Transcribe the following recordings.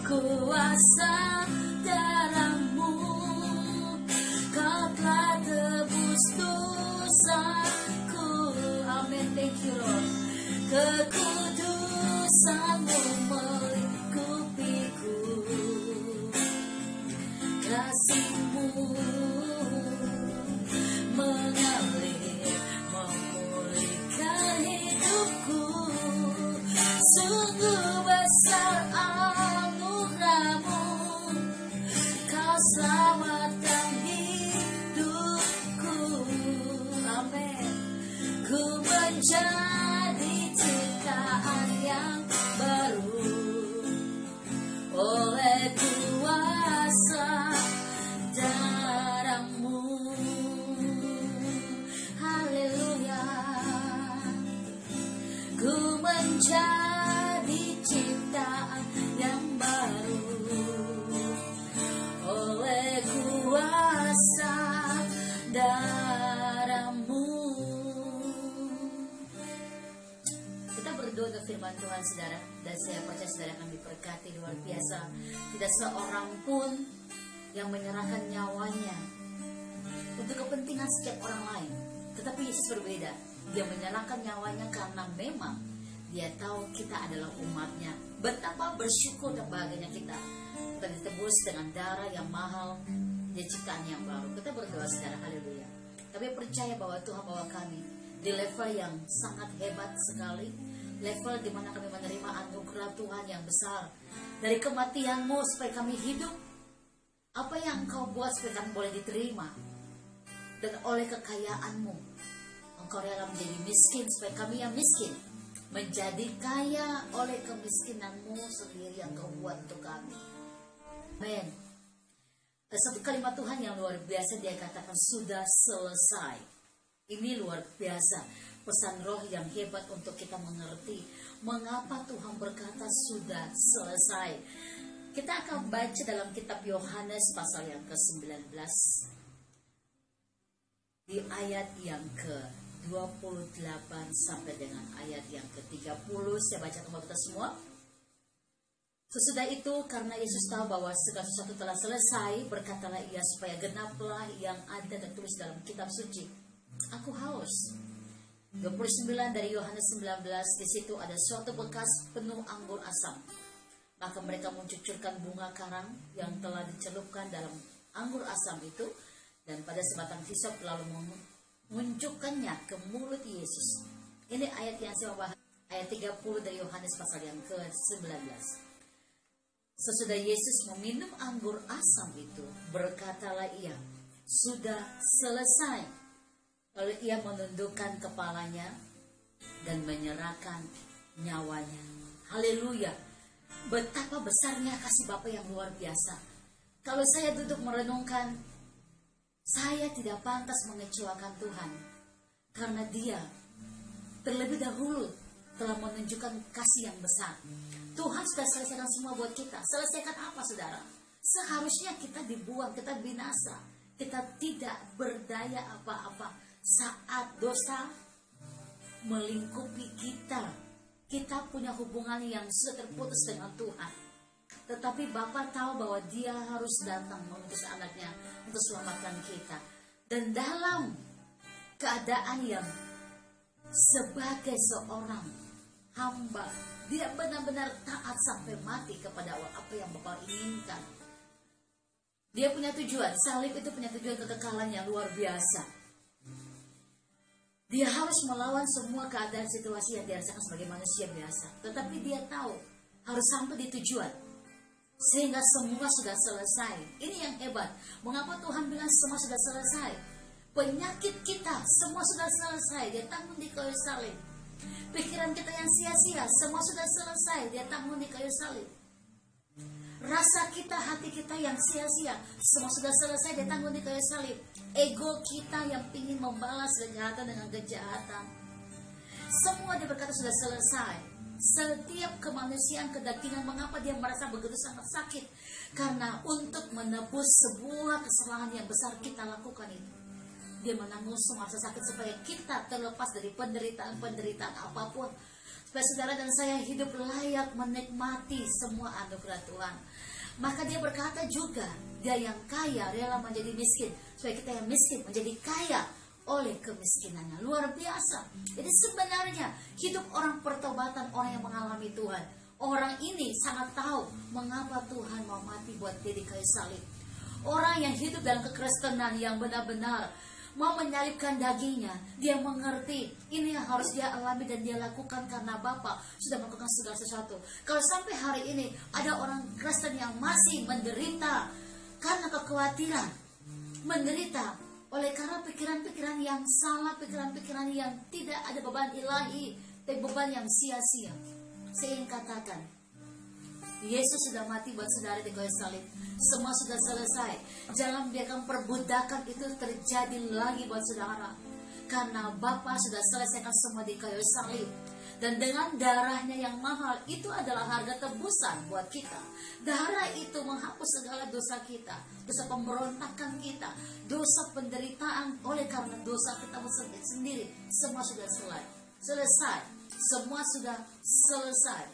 kuasa darahmu, kau telah tebus dosaku. Amin. Thank you Lord. Kekudusanmu melingkupiku, kasihmu mengalir memulihkan hidupku. Sungguh besar anugerahmu, kau selamatkan hidupku. Amin. Ku menjadi ciptaan yang baru oleh kuasa darahmu. Haleluya. Ku menjadi ciptaan yang baru oleh kuasa darahmu. Kita berdoa ke firman Tuhan saudara, dan saya percaya saudara akan diberkati luar biasa. Tidak seorang pun yang menyerahkan nyawanya untuk kepentingan setiap orang lain, tetapi Yesus berbeda. Dia menyerahkan nyawanya karena memang dia tahu kita adalah umatnya. Betapa bersyukur dan bahagianya kita ditebus dengan darah yang mahal, dia ciptaan yang baru. Kita berdoa saudara, haleluya. Tapi percaya bahwa Tuhan bawa kami di level yang sangat hebat sekali, level di mana kami menerima anugerah Tuhan yang besar. Dari kematian-Mu supaya kami hidup, apa yang Engkau buat supaya kami boleh diterima, dan oleh kekayaan-Mu Engkau rela menjadi miskin supaya kami yang miskin menjadi kaya oleh kemiskinan-Mu sendiri yang Kau buat untuk kami. Amin. Satu kalimat Tuhan yang luar biasa, dia katakan sudah selesai. Ini luar biasa, pesan roh yang hebat untuk kita mengerti mengapa Tuhan berkata sudah selesai. Kita akan baca dalam kitab Yohanes pasal yang ke-19 di ayat yang ke-28 sampai dengan ayat yang ke-30. Saya baca kepada kita semua. Sesudah itu, karena Yesus tahu bahwa segala sesuatu telah selesai, berkatalah ia supaya genaplah yang ada tertulis dalam kitab suci. Aku haus. 29 dari Yohanes 19, di situ ada suatu bekas penuh anggur asam. Maka mereka mencucurkan bunga karang yang telah dicelupkan dalam anggur asam itu, dan pada sebatang hisop lalu menunjukkannya ke mulut Yesus. Ini ayat yang saya bahas, ayat 30 dari Yohanes pasal yang ke-19. Sesudah Yesus meminum anggur asam itu, berkatalah ia, sudah selesai. Lalu ia menundukkan kepalanya dan menyerahkan nyawanya. Haleluya. Betapa besarnya kasih Bapa yang luar biasa. Kalau saya duduk merenungkan, saya tidak pantas mengecewakan Tuhan, karena Dia terlebih dahulu telah menunjukkan kasih yang besar. Tuhan sudah selesaikan semua buat kita. Selesaikan apa saudara? Seharusnya kita dibuang, kita binasa, kita tidak berdaya apa-apa saat dosa melingkupi kita. Kita punya hubungan yang sudah terputus dengan Tuhan, tetapi Bapa tahu bahwa Dia harus datang mengutus anaknya untuk selamatkan kita. Dan dalam keadaan yang sebagai seorang hamba, Dia benar-benar taat sampai mati kepada apa yang Bapa inginkan. Dia punya tujuan, salib itu punya tujuan kekekalan yang luar biasa. Dia harus melawan semua keadaan situasi yang dirasakan sebagai manusia biasa. Tetapi dia tahu harus sampai di tujuan, sehingga semua sudah selesai. Ini yang hebat. Mengapa Tuhan bilang semua sudah selesai? Penyakit kita semua sudah selesai, Dia tanggung di kayu salib. Pikiran kita yang sia-sia semua sudah selesai, Dia tanggung di kayu salib. Rasa kita, hati kita yang sia-sia semua sudah selesai, Dia tanggung di kayu salib. Ego kita yang ingin membalas kejahatan dengan kejahatan, semua Dia berkata sudah selesai. Setiap kemanusiaan kedagingan, mengapa Dia merasa begitu sangat sakit? Karena untuk menebus sebuah kesalahan yang besar kita lakukan itu, Dia menanggung semua rasa sakit supaya kita terlepas dari penderitaan-penderitaan apapun. supaya saudara dan saya hidup layak menikmati semua anugerah Tuhan. Maka dia berkata juga, dia yang kaya rela menjadi miskin, supaya kita yang miskin menjadi kaya oleh kemiskinannya. Luar biasa. Jadi sebenarnya hidup orang pertobatan, orang yang mengalami Tuhan, orang ini sangat tahu mengapa Tuhan mau mati buat dia di kayu salib. Orang yang hidup dalam kekristenan yang benar-benar mau menyalibkan dagingnya, dia mengerti ini yang harus dia alami dan dia lakukan karena Bapa sudah melakukan segala sesuatu. Kalau sampai hari ini ada orang Kristen yang masih menderita karena kekhawatiran, menderita oleh karena pikiran-pikiran yang salah, pikiran-pikiran yang tidak ada beban ilahi, tapi beban yang sia-sia, saya ingin katakan, Yesus sudah mati buat saudara di kayu salib. Semua sudah selesai. Jangan biarkan perbudakan itu terjadi lagi buat saudara, karena Bapa sudah selesaikan semua di kayu salib. Dan dengan darahnya yang mahal, itu adalah harga tebusan buat kita. Darah itu menghapus segala dosa kita, dosa pemberontakan kita, dosa penderitaan oleh karena dosa kita sendiri. Semua sudah selesai. Semua sudah selesai.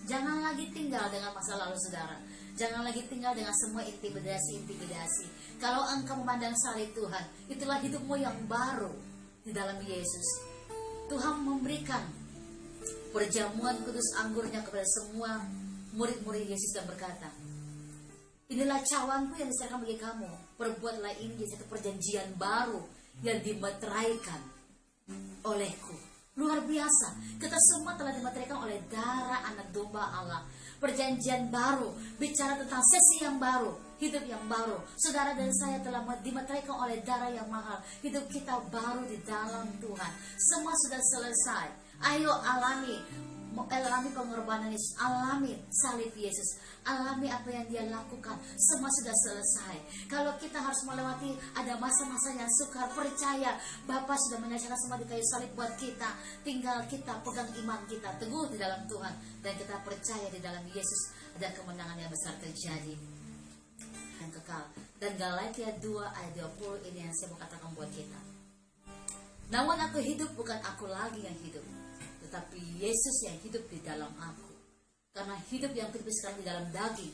Jangan lagi tinggal dengan masa lalu saudara. Jangan lagi tinggal dengan semua intimidasi. Kalau engkau memandang salib Tuhan, itulah hidupmu yang baru di dalam Yesus. Tuhan memberikan perjamuan kudus anggurnya kepada semua murid-murid Yesus dan berkata, inilah cawanku yang diserahkan bagi kamu. Perbuatlah ini jadi satu perjanjian baru yang dimeteraikan olehku. Luar biasa, kita semua telah dimeteraikan oleh darah anak domba Allah. Perjanjian baru, bicara tentang sesi yang baru, hidup yang baru. Saudara dan saya telah dimeteraikan oleh darah yang mahal. Hidup kita baru di dalam Tuhan. Semua sudah selesai. Ayo alami pengorbanan Yesus, alami salib Yesus, alami apa yang dia lakukan. Semua sudah selesai. Kalau kita harus melewati ada masa-masa yang sukar, percaya Bapa sudah menyelesaikan semua di kayu salib buat kita. Tinggal kita pegang iman kita teguh di dalam Tuhan, dan kita percaya di dalam Yesus ada kemenangan yang besar terjadi dan kekal. Dan Galatia 2 ayat 20 ini yang saya mau katakan buat kita. Namun aku hidup, bukan aku lagi yang hidup, tetapi Yesus yang hidup di dalam aku. Karena hidup yang hidup sekarang di dalam daging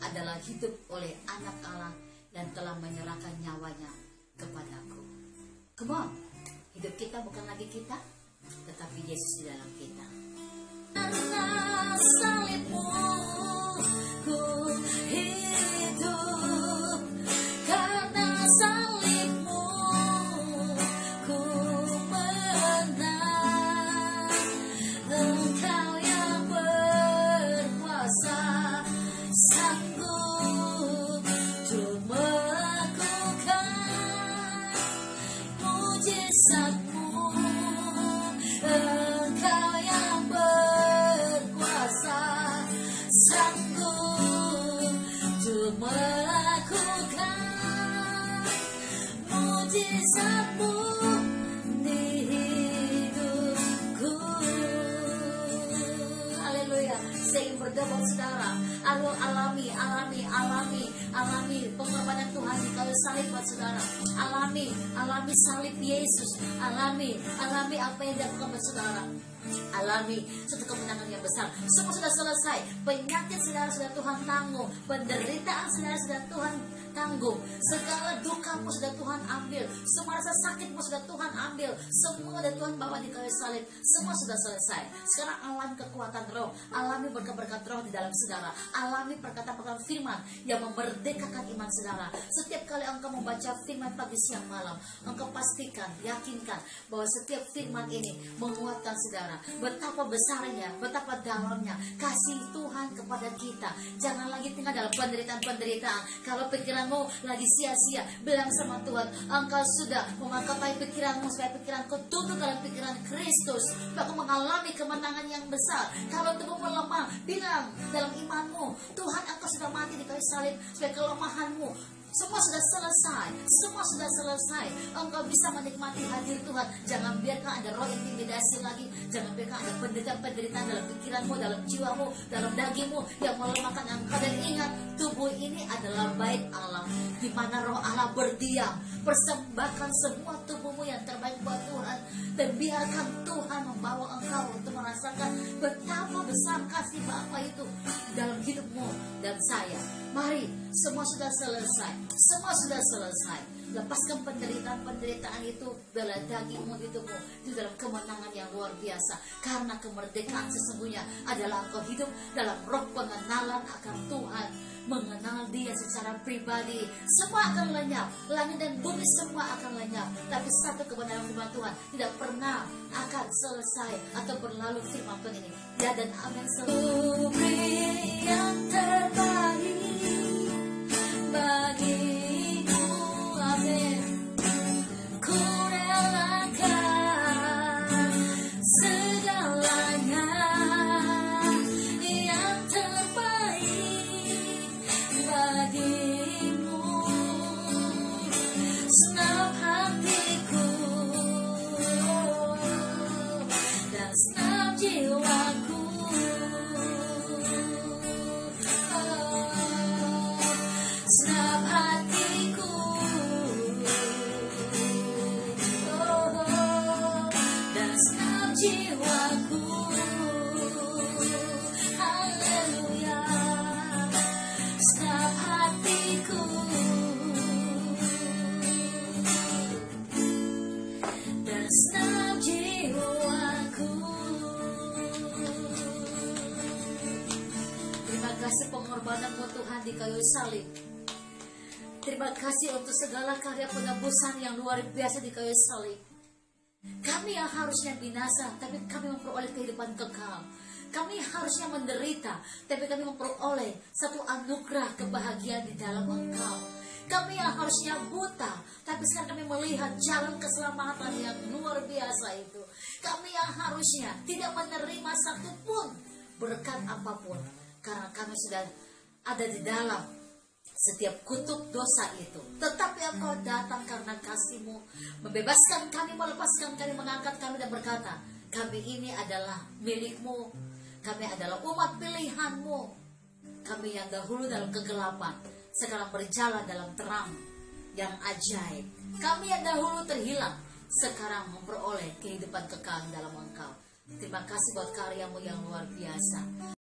adalah hidup oleh anak Allah yang telah menyerahkan nyawanya kepadaku. Come on, hidup kita bukan lagi kita, tetapi Yesus di dalam kita. Karena salibmu ku hidup, karena salibmu ku menang. Engkau yang berkuasa, sanggup untuk melakukan mujizatmu. Engkau yang berkuasa, sanggup untuk melakukan mujizatmu di hidupku. Haleluya. Saya ingin berdoa buat saudara, alami pengorbanan Tuhan di kayu salib buat saudara. Alami salib Yesus. Alami apa yang dilakukan buat saudara. Alami satu kemenangan yang besar. Semua sudah selesai. Penyakit saudara sudah Tuhan tanggung, penderitaan saudara sudah Tuhan tanggung, segala dukamu sudah Tuhan ambil, semua rasa sakitmu sudah Tuhan ambil, semua sudah Tuhan bawa di kayu salib. Semua sudah selesai. Sekarang alami kekuatan roh, alami berkat-berkat roh di dalam saudara, alami perkataan-perkataan firman yang memerdekakan iman saudara. Setiap kali engkau membaca firman pagi siang malam, engkau pastikan, yakinkan bahwa setiap firman ini menguatkan saudara. Betapa besarnya, betapa dalamnya kasih Tuhan kepada kita. Jangan lagi tinggal dalam penderitaan-penderitaan. Kalau pikiranmu lagi sia-sia, bilang sama Tuhan, engkau sudah mengangkat pikiranmu supaya pikiranku tunduk dalam pikiran Kristus. Aku mengalami kemenangan yang besar. Kalau tubuhmu lemah, bilang dalam imanmu, Tuhan, engkau sudah mati di kayu salib supaya kelemahanmu semua sudah selesai. Semua sudah selesai. Engkau bisa menikmati hadir Tuhan. Jangan biarkan ada roh intimidasi lagi. Jangan biarkan ada penderitaan dalam pikiranmu, dalam jiwamu, dalam dagingmu yang melemahkan engkau. Dan ingat, tubuh ini adalah bait Allah, di mana roh Allah berdiam. persembahkan semua tubuhmu yang terbaik buat Tuhan, dan biarkan Tuhan membawa engkau untuk merasakan betapa besar kasih Bapa itu dalam hidupmu dan saya. Mari, semua sudah selesai, semua sudah selesai. Lepaskan penderitaan itu, bela dagingmu, hidupmu di dalam kemenangan yang luar biasa. Karena kemerdekaan sesungguhnya adalah engkau hidup dalam roh pengenalan akan Tuhan, mengenal Dia secara pribadi. Semua akan lenyap, langit dan bumi semua akan lenyap, tapi satu kebenaran firman Tuhan tidak pernah akan selesai atau berlalu. Firman Tuhan ini ya dan amin selalu. Beri yang terbaik bagiku, amin. Ku relakan segalanya yang terbaik bagimu. Senang hatiku dan senang jiwaku. Senang hatiku dan senang jiwaku. Haleluya. Senang hatiku dan senang jiwaku. Terima kasih pengorbananmu Tuhan di kayu salib. Terima kasih untuk segala karya penebusan yang luar biasa di kayu salib. Kami yang harusnya binasa, tapi kami memperoleh kehidupan kekal. Kami harusnya menderita, tapi kami memperoleh satu anugerah kebahagiaan di dalam Engkau. Kami yang harusnya buta, tapi sekarang kami melihat jalan keselamatan yang luar biasa itu. Kami yang harusnya tidak menerima satupun berkat apapun, karena kami sudah ada di dalam setiap kutuk dosa itu. Tetapi Engkau datang karena kasih-Mu, membebaskan kami, melepaskan kami, mengangkat kami dan berkata, kami ini adalah milik-Mu, kami adalah umat pilihan-Mu. Kami yang dahulu dalam kegelapan, sekarang berjalan dalam terang yang ajaib. Kami yang dahulu terhilang, sekarang memperoleh kehidupan kekal dalam Engkau. Terima kasih buat karya-Mu yang luar biasa.